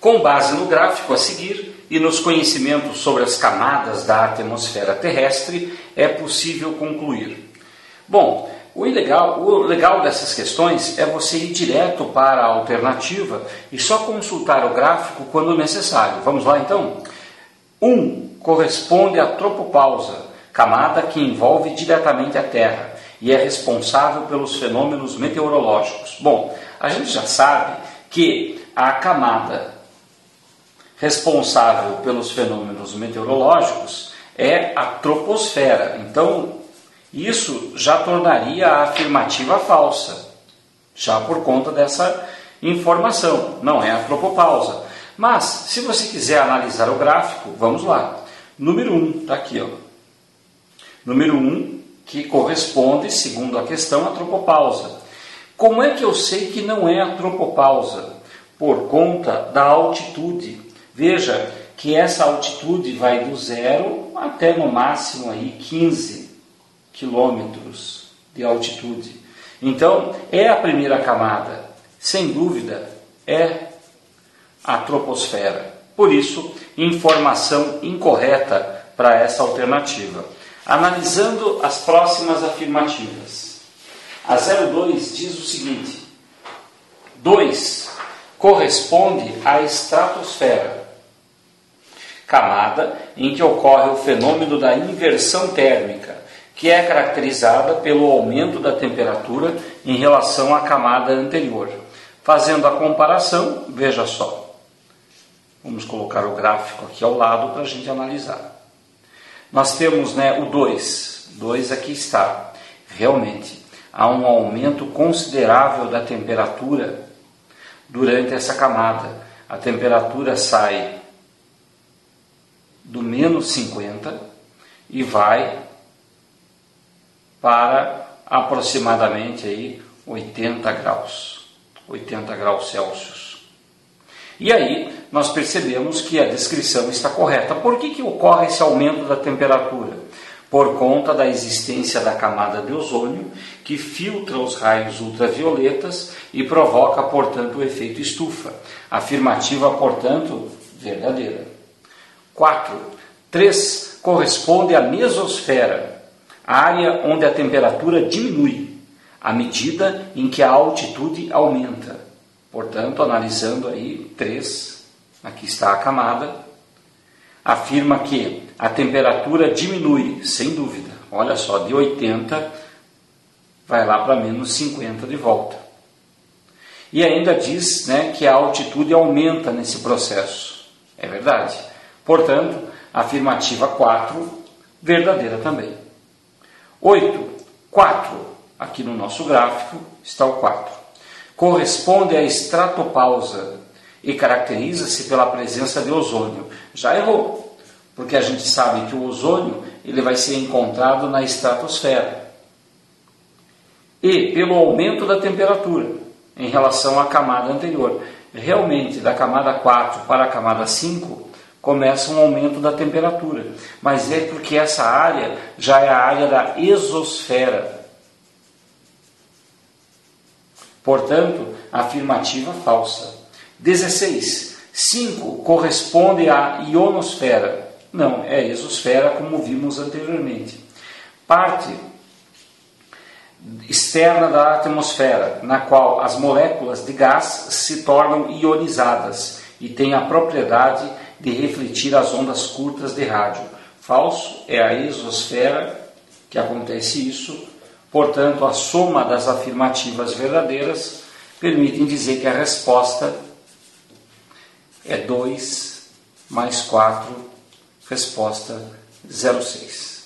Com base no gráfico a seguir e nos conhecimentos sobre as camadas da atmosfera terrestre, é possível concluir. Bom, o legal dessas questões é você ir direto para a alternativa e só consultar o gráfico quando necessário. Vamos lá então? 1 corresponde à tropopausa, camada que envolve diretamente a Terra e é responsável pelos fenômenos meteorológicos. Bom, a gente já sabe que a camada responsável pelos fenômenos meteorológicos é a troposfera. Então, isso já tornaria a afirmativa falsa, já por conta dessa informação. Não é a tropopausa. Mas, se você quiser analisar o gráfico, vamos lá. Número 1, está aqui, ó. Número 1, que corresponde, segundo a questão, à tropopausa. Como é que eu sei que não é a tropopausa? Por conta da altitude. Veja que essa altitude vai do 0 até no máximo aí 15 quilômetros de altitude. Então, é a primeira camada, sem dúvida, é a troposfera. Por isso, informação incorreta para essa alternativa. Analisando as próximas afirmativas. A 02 diz o seguinte: 2 corresponde à estratosfera, camada em que ocorre o fenômeno da inversão térmica, que é caracterizada pelo aumento da temperatura em relação à camada anterior. Fazendo a comparação, veja só. Vamos colocar o gráfico aqui ao lado para a gente analisar. Nós temos, o 2. 2 aqui está. Realmente, há um aumento considerável da temperatura durante essa camada. A temperatura sai do menos 50 e vai para aproximadamente aí 80 graus Celsius. E aí nós percebemos que a descrição está correta. Por que ocorre esse aumento da temperatura? Por conta da existência da camada de ozônio, que filtra os raios ultravioletas e provoca, portanto, o efeito estufa. Afirmativa, portanto, verdadeira. 4. 3 corresponde à mesosfera, área onde a temperatura diminui, à medida em que a altitude aumenta. Portanto, analisando aí 3, aqui está a camada, afirma que a temperatura diminui, sem dúvida. Olha só, de 80 vai lá para menos 50 de volta. E ainda diz que a altitude aumenta nesse processo. É verdade. Portanto, afirmativa 4, verdadeira também. 8. 4, aqui no nosso gráfico está o 4. Corresponde à estratopausa e caracteriza-se pela presença de ozônio. Já errou, porque a gente sabe que o ozônio ele vai ser encontrado na estratosfera. E pelo aumento da temperatura em relação à camada anterior. Realmente, da camada 4 para a camada 5, começa um aumento da temperatura. Mas é porque essa área já é a área da exosfera. Portanto, afirmativa falsa. 16. 5 corresponde à ionosfera. Não, é a exosfera, como vimos anteriormente. Parte externa da atmosfera, na qual as moléculas de gás se tornam ionizadas e têm a propriedade de refletir as ondas curtas de rádio. Falso, é a exosfera que acontece isso. Portanto, a soma das afirmativas verdadeiras permitem dizer que a resposta é 2 mais 4, resposta 06.